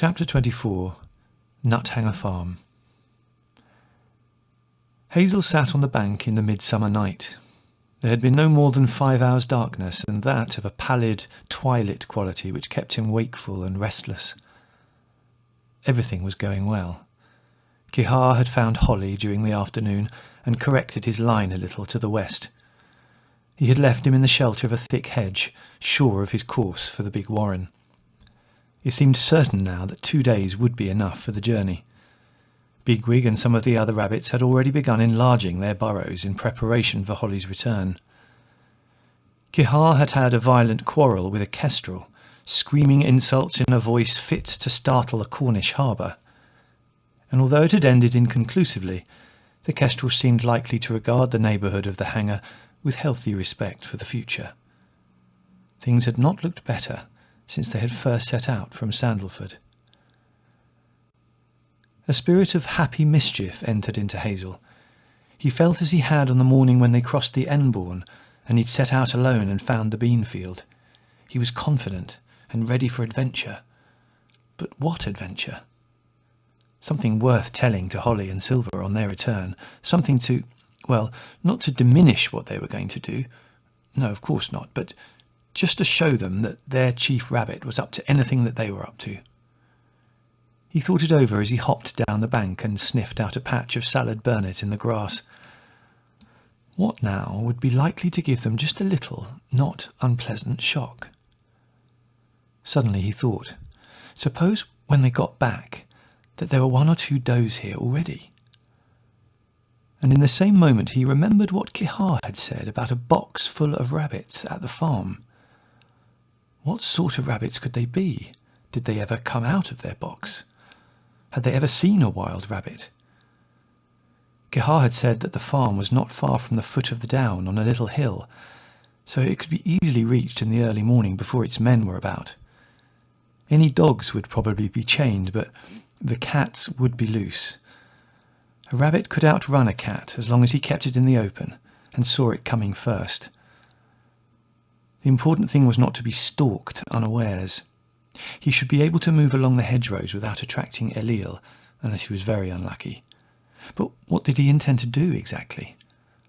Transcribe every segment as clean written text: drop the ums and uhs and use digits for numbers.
Chapter 24. Nuthanger Farm. Hazel sat on the bank in the midsummer night. There had been no more than 5 hours' darkness, and that of a pallid, twilit quality which kept him wakeful and restless. Everything was going well. Kihar had found Holly during the afternoon and corrected his line a little to the west. He had left him in the shelter of a thick hedge, sure of his course for the big warren. It seemed certain now that 2 days would be enough for the journey. Bigwig and some of the other rabbits had already begun enlarging their burrows in preparation for Holly's return. Kihar had had a violent quarrel with a kestrel, screaming insults in a voice fit to startle a Cornish harbour. And although it had ended inconclusively, the kestrel seemed likely to regard the neighbourhood of the hangar with healthy respect for the future. Things had not looked better since they had first set out from Sandalford. A spirit of happy mischief entered into Hazel. He felt as he had on the morning when they crossed the Enbourne, and he'd set out alone and found the bean field. He was confident and ready for adventure. But what adventure? Something worth telling to Holly and Silver on their return. Something to, well, not to diminish what they were going to do. No, of course not, but just to show them that their chief rabbit was up to anything that they were up to. He thought it over as he hopped down the bank and sniffed out a patch of salad burnet in the grass. What now would be likely to give them just a little, not unpleasant shock? Suddenly he thought, suppose when they got back that there were 1 or 2 does here already. And in the same moment he remembered what Kihar had said about a box full of rabbits at the farm. What sort of rabbits could they be? Did they ever come out of their box? Had they ever seen a wild rabbit? Kihar had said that the farm was not far from the foot of the down on a little hill, so it could be easily reached in the early morning before its men were about. Any dogs would probably be chained, but the cats would be loose. A rabbit could outrun a cat as long as he kept it in the open and saw it coming first. The important thing was not to be stalked unawares. He should be able to move along the hedgerows without attracting Elil, unless he was very unlucky. But what did he intend to do exactly?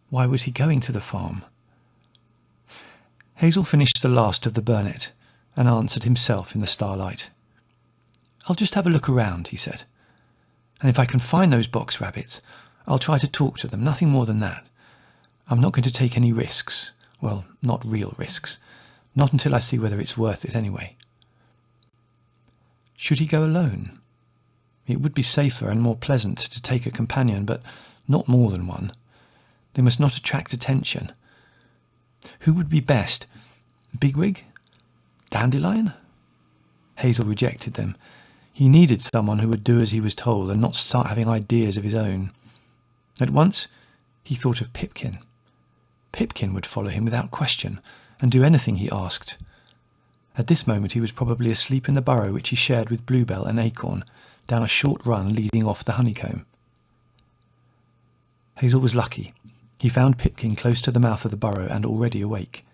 Why was he going to the farm? Hazel finished the last of the burnet and answered himself in the starlight. "I'll just have a look around," he said. "And if I can find those box rabbits, I'll try to talk to them, nothing more than that. I'm not going to take any risks. Well, not real risks. Not until I see whether it's worth it anyway." Should he go alone? It would be safer and more pleasant to take a companion, but not more than one. They must not attract attention. Who would be best? Bigwig? Dandelion? Hazel rejected them. He needed someone who would do as he was told and not start having ideas of his own. At once he thought of Pipkin. Pipkin would follow him without question and do anything he asked. At this moment he was probably asleep in the burrow which he shared with Bluebell and Acorn, down a short run leading off the honeycomb. Hazel was lucky. He found Pipkin close to the mouth of the burrow and already awake.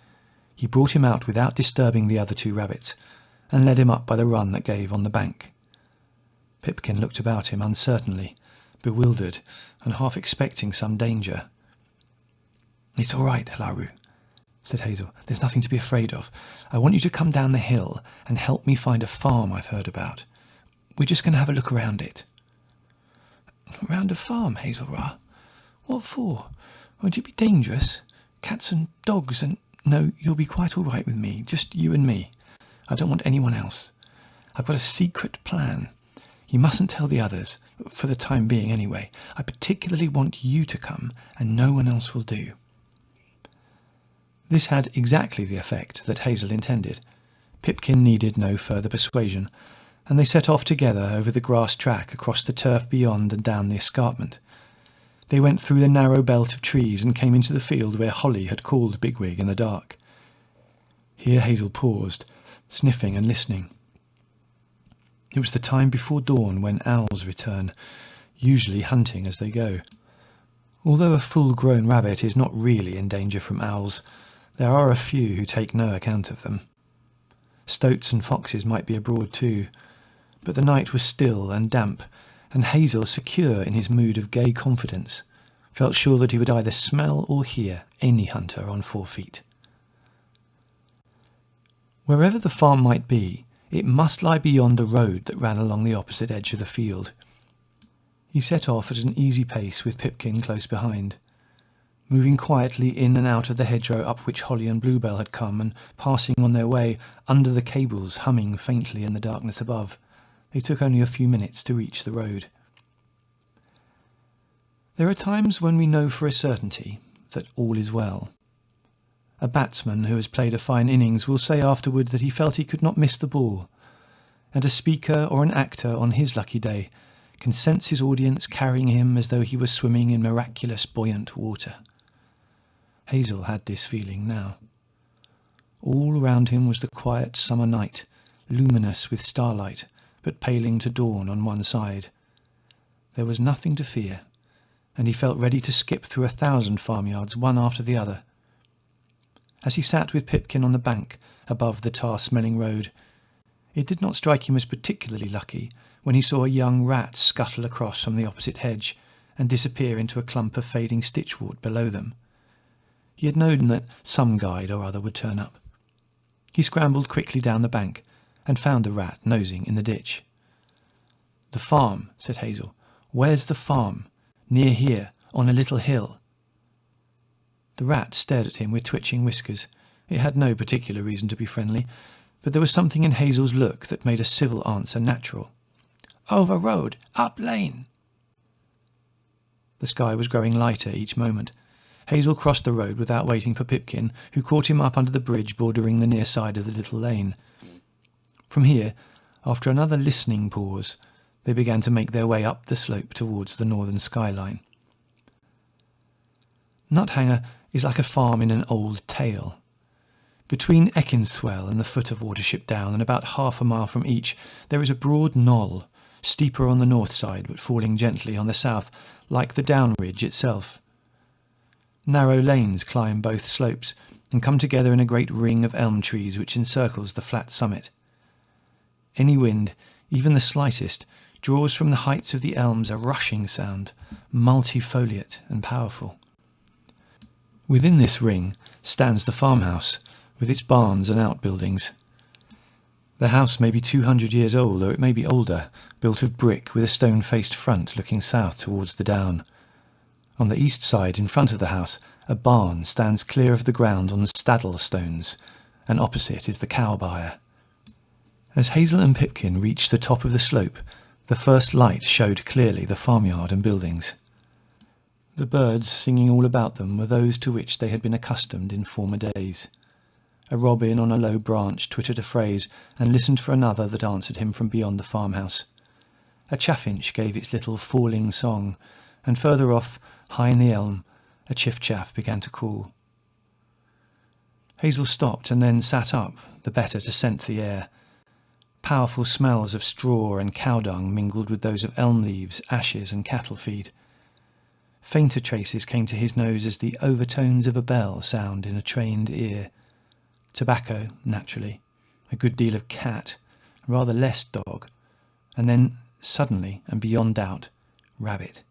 He brought him out without disturbing the other 2 rabbits, and led him up by the run that gave on the bank. Pipkin looked about him uncertainly, bewildered, and half expecting some danger. "It's all right, Halaru," said Hazel. "There's nothing to be afraid of. I want you to come down the hill and help me find a farm I've heard about. We're just going to have a look around it." "Round a farm, Hazel Ra? What for? Would it be dangerous? Cats and dogs and—" "No, you'll be quite all right with me, just you and me. I don't want anyone else. I've got a secret plan. You mustn't tell the others, for the time being anyway. I particularly want you to come, and no one else will do." This had exactly the effect that Hazel intended. Pipkin needed no further persuasion, and they set off together over the grass track across the turf beyond and down the escarpment. They went through the narrow belt of trees and came into the field where Holly had called Bigwig in the dark. Here Hazel paused, sniffing and listening. It was the time before dawn when owls return, usually hunting as they go. Although a full-grown rabbit is not really in danger from owls, there are a few who take no account of them. Stoats and foxes might be abroad too, But the night was still and damp, and Hazel, secure in his mood of gay confidence, felt sure that he would either smell or hear any hunter on 4 feet. Wherever the farm might be, it must lie beyond the road that ran along the opposite edge of the field. He set off at an easy pace with Pipkin close behind, moving quietly in and out of the hedgerow up which Holly and Bluebell had come, and passing on their way under the cables humming faintly in the darkness above. They took only a few minutes to reach the road. There are times when we know for a certainty that all is well. A batsman who has played a fine innings will say afterward that he felt he could not miss the ball, and a speaker or an actor on his lucky day can sense his audience carrying him as though he were swimming in miraculous buoyant water. Hazel had this feeling now. All around him was the quiet summer night, luminous with starlight, but paling to dawn on one side. There was nothing to fear, and he felt ready to skip through 1,000 farmyards, one after the other. As he sat with Pipkin on the bank above the tar-smelling road, it did not strike him as particularly lucky when he saw a young rat scuttle across from the opposite hedge and disappear into a clump of fading stitchwort below them. He had known that some guide or other would turn up. He scrambled quickly down the bank and found the rat nosing in the ditch. "The farm," said Hazel. "Where's the farm?" "Near here, on a little hill." The rat stared at him with twitching whiskers. It had no particular reason to be friendly, but there was something in Hazel's look that made a civil answer natural. "Over road, up lane." The sky was growing lighter each moment. Hazel crossed the road without waiting for Pipkin, who caught him up under the bridge bordering the near side of the little lane. From here, after another listening pause, they began to make their way up the slope towards the northern skyline. Nuthanger is like a farm in an old tale. Between Ekinswell and the foot of Watership Down, and about half a mile from each, there is a broad knoll, steeper on the north side but falling gently on the south, like the down ridge itself. Narrow lanes climb both slopes and come together in a great ring of elm trees which encircles the flat summit. Any wind, even the slightest, draws from the heights of the elms a rushing sound, multifoliate and powerful. Within this ring stands the farmhouse, with its barns and outbuildings. The house may be 200 years old, or it may be older, built of brick with a stone-faced front looking south towards the down. On the east side, in front of the house, a barn stands clear of the ground on staddle stones, and opposite is the cow byre. As Hazel and Pipkin reached the top of the slope, the first light showed clearly the farmyard and buildings. The birds singing all about them were those to which they had been accustomed in former days. A robin on a low branch twittered a phrase and listened for another that answered him from beyond the farmhouse. A chaffinch gave its little falling song, and further off, high in the elm, a chiff-chaff began to call. Hazel stopped and then sat up, the better to scent the air. Powerful smells of straw and cow dung mingled with those of elm leaves, ashes and cattle feed. Fainter traces came to his nose as the overtones of a bell sound in a trained ear. Tobacco, naturally, a good deal of cat, rather less dog, and then, suddenly and beyond doubt, rabbit.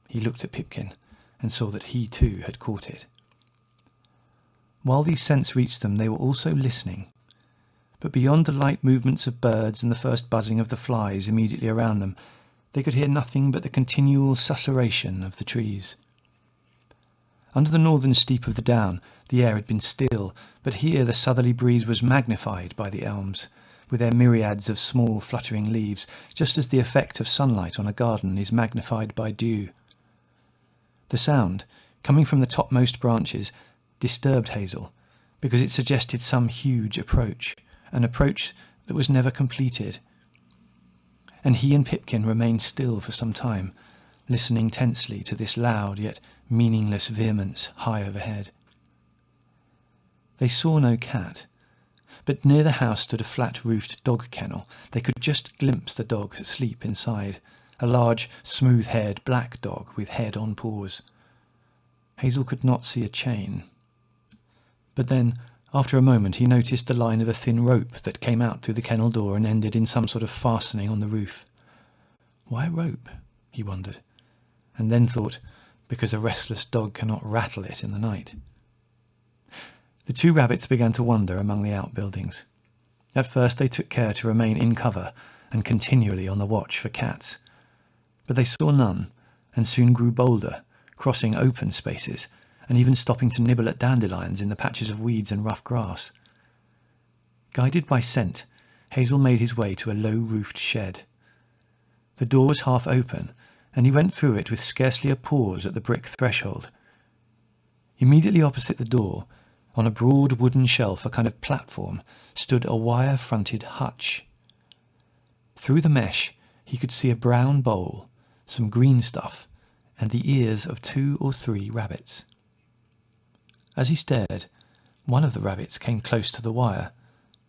He looked at Pipkin and saw that he too had caught it. While these scents reached them, they were also listening. But beyond the light movements of birds and the first buzzing of the flies immediately around them, they could hear nothing but the continual susurration of the trees. Under the northern steep of the down, the air had been still, but here the southerly breeze was magnified by the elms, with their myriads of small fluttering leaves, just as the effect of sunlight on a garden is magnified by dew. The sound, coming from the topmost branches, disturbed Hazel, because it suggested some huge approach, an approach that was never completed. And he and Pipkin remained still for some time, listening tensely to this loud yet meaningless vehemence high overhead. They saw no cat, but near the house stood a flat-roofed dog kennel. They could just glimpse the dog asleep inside, a large, smooth-haired black dog with head on paws. Hazel could not see a chain. But then, After a moment he noticed the line of a thin rope that came out through the kennel door and ended in some sort of fastening on the roof. Why a rope? He wondered, and then thought, because a restless dog cannot rattle it in the night. The two rabbits began to wander among the outbuildings. At first they took care to remain in cover and continually on the watch for cats, but they saw none and soon grew bolder, crossing open spaces and even stopping to nibble at dandelions in the patches of weeds and rough grass. Guided by scent, Hazel made his way to a low-roofed shed. The door was half open, and he went through it with scarcely a pause at the brick threshold. Immediately opposite the door, on a broad wooden shelf, a kind of platform, stood a wire-fronted hutch. Through the mesh he could see a brown bowl, some green stuff, and the ears of 2 or 3 rabbits. As he stared, one of the rabbits came close to the wire,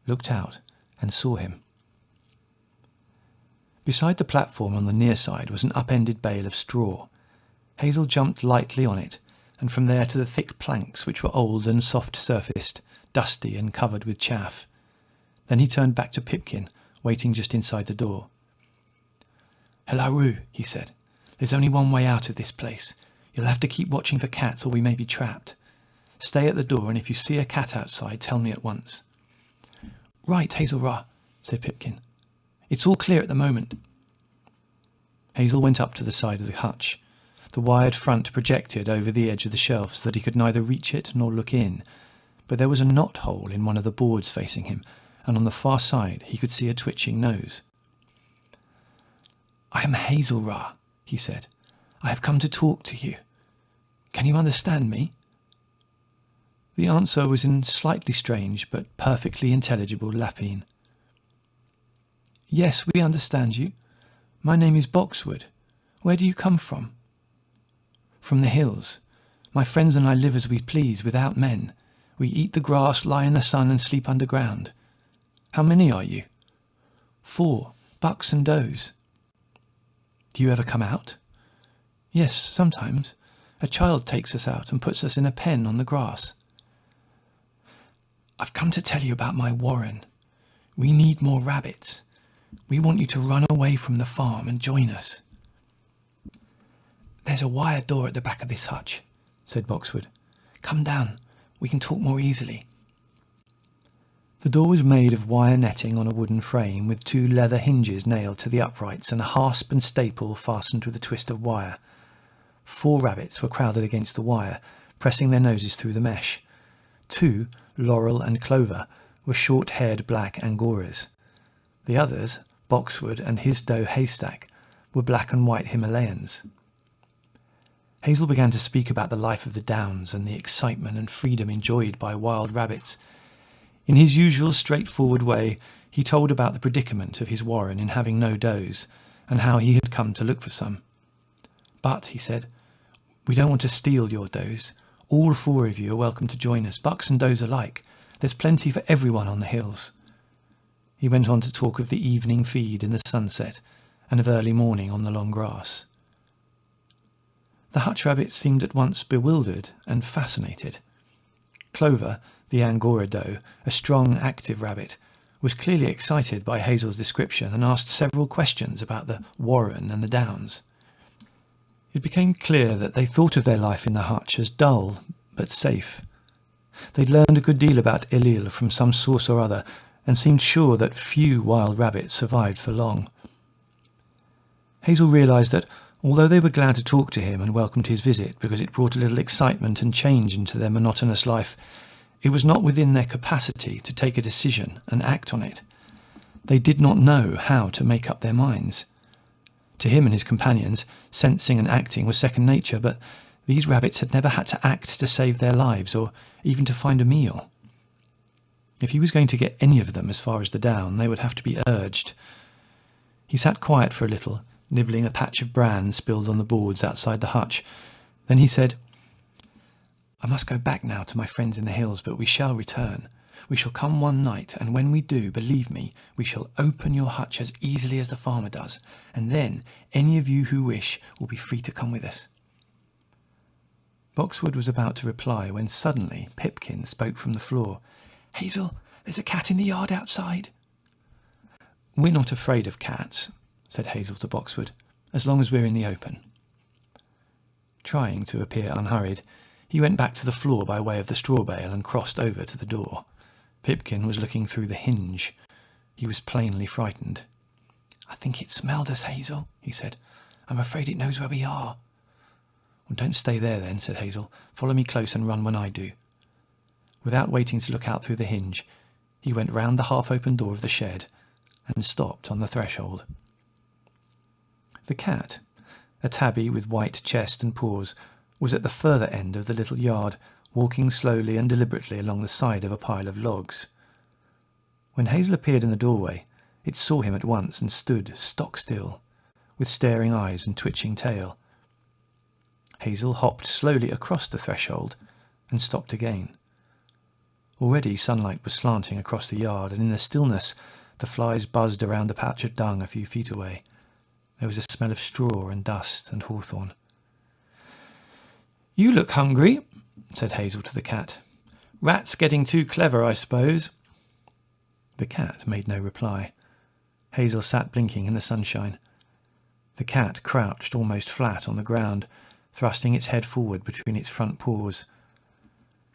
looked out, and saw him. Beside the platform on the near side was an upended bale of straw. Hazel jumped lightly on it, and from there to the thick planks, which were old and soft-surfaced, dusty and covered with chaff. Then he turned back to Pipkin, waiting just inside the door. "Hello, he said. "There's only one way out of this place. You'll have to keep watching for cats or we may be trapped. Stay at the door, and if you see a cat outside, tell me at once." "Right, Hazel, said Pipkin. "It's all clear at the moment." Hazel went up to the side of the hutch. The wired front projected over the edge of the shelf so that he could neither reach it nor look in, but there was a knot hole in one of the boards facing him, and on the far side he could see a twitching nose. "I am Hazel, he said. "I have come to talk to you. Can you understand me?" The answer was in slightly strange but perfectly intelligible Lapine. "Yes, we understand you. My name is Boxwood. Where do you come from?" "From the hills. My friends and I live as we please, without men. We eat the grass, lie in the sun, and sleep underground. How many are you?" "4, bucks and does." "Do you ever come out?" "Yes, sometimes. A child takes us out and puts us in a pen on the grass." "I've come to tell you about my warren. We need more rabbits. We want you to run away from the farm and join us." "There's a wire door at the back of this hutch," said Boxwood. "Come down. We can talk more easily." The door was made of wire netting on a wooden frame with 2 leather hinges nailed to the uprights and a hasp and staple fastened with a twist of wire. 4 rabbits were crowded against the wire, pressing their noses through the mesh. 2, Laurel and Clover, were short-haired black Angoras. The others, Boxwood and his doe Haystack, were black and white Himalayans. Hazel began to speak about the life of the downs and the excitement and freedom enjoyed by wild rabbits. In his usual straightforward way, he told about the predicament of his warren in having no does, and how he had come to look for some. "But," he said, "we don't want to steal your does. All 4 of you are welcome to join us, bucks and does alike. There's plenty for everyone on the hills." He went on to talk of the evening feed in the sunset, and of early morning on the long grass. The hutch rabbits seemed at once bewildered and fascinated. Clover, the Angora doe, a strong, active rabbit, was clearly excited by Hazel's description and asked several questions about the warren and the downs. It became clear that they thought of their life in the hutch as dull but safe. They'd learned a good deal about Elil from some source or other, and seemed sure that few wild rabbits survived for long. Hazel realised that, although they were glad to talk to him and welcomed his visit because it brought a little excitement and change into their monotonous life, it was not within their capacity to take a decision and act on it. They did not know how to make up their minds. To him and his companions, sensing and acting was second nature, but these rabbits had never had to act to save their lives or even to find a meal. If he was going to get any of them as far as the down, they would have to be urged. He sat quiet for a little, nibbling a patch of bran spilled on the boards outside the hutch. Then he said, "I must go back now to my friends in the hills, but we shall return. We shall come one night, and when we do, believe me, we shall open your hutch as easily as the farmer does, and then any of you who wish will be free to come with us." Boxwood was about to reply when suddenly Pipkin spoke from the floor. Hazel, there's a cat in the yard outside. We're not afraid of cats, said Hazel to Boxwood, as long as we're in the open. Trying to appear unhurried, he went back to the floor by way of the straw bale and crossed over to the door. Pipkin was looking through the hinge. He was plainly frightened. I think it smelled us, Hazel, he said. I'm afraid it knows where we are. Well, don't stay there then, said Hazel. Follow me close and run when I do. Without waiting to look out through the hinge, he went round the half-open door of the shed and stopped on the threshold. The cat, a tabby with white chest and paws, was at the further end of the little yard, walking slowly and deliberately along the side of a pile of logs. When Hazel appeared in the doorway, it saw him at once and stood stock still, with staring eyes and twitching tail. Hazel hopped slowly across the threshold and stopped again. Already sunlight was slanting across the yard, and in the stillness the flies buzzed around a patch of dung a few feet away. There was a smell of straw and dust and hawthorn. You look hungry, said Hazel to the cat. Rat's getting too clever, I suppose. The cat made no reply. Hazel sat blinking in the sunshine. The cat crouched almost flat on the ground, thrusting its head forward between its front paws.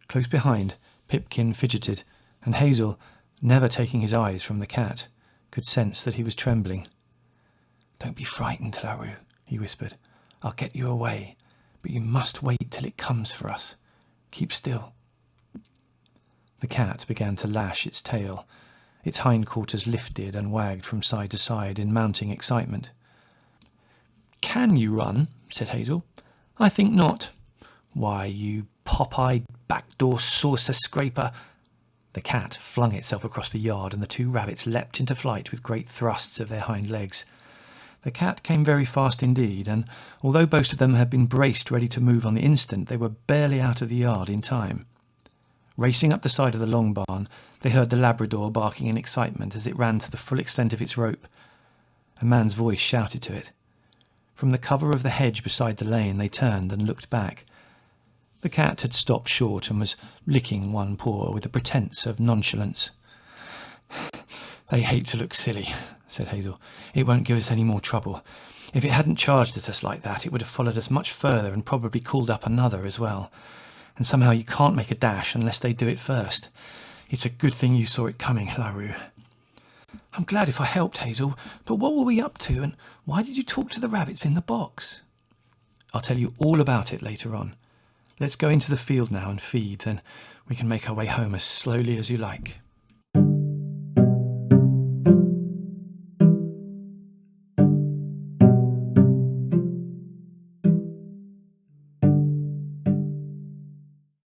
Close behind, Pipkin fidgeted, and Hazel, never taking his eyes from the cat, could sense that he was trembling. Don't be frightened, LaRue, he whispered. I'll get you away, but you must wait till it comes for us. Keep still. The cat began to lash its tail. Its hindquarters lifted and wagged from side to side in mounting excitement. Can you run? Said Hazel. I think not. Why, you pop-eyed backdoor saucer scraper. The cat flung itself across the yard, and the two rabbits leapt into flight with great thrusts of their hind legs. The cat came very fast indeed, and although both of them had been braced ready to move on the instant, they were barely out of the yard in time. Racing up the side of the long barn, they heard the Labrador barking in excitement as it ran to the full extent of its rope. A man's voice shouted to it. From the cover of the hedge beside the lane they turned and looked back. The cat had stopped short and was licking one paw with a pretence of nonchalance. They hate to look silly, said Hazel. It won't give us any more trouble. If it hadn't charged at us like that, it would have followed us much further and probably called up another as well. And somehow you can't make a dash unless they do it first. It's a good thing you saw it coming, LaRue. I'm glad if I helped, Hazel, but what were we up to, and why did you talk to the rabbits in the box? I'll tell you all about it later on. Let's go into the field now and feed, then we can make our way home as slowly as you like.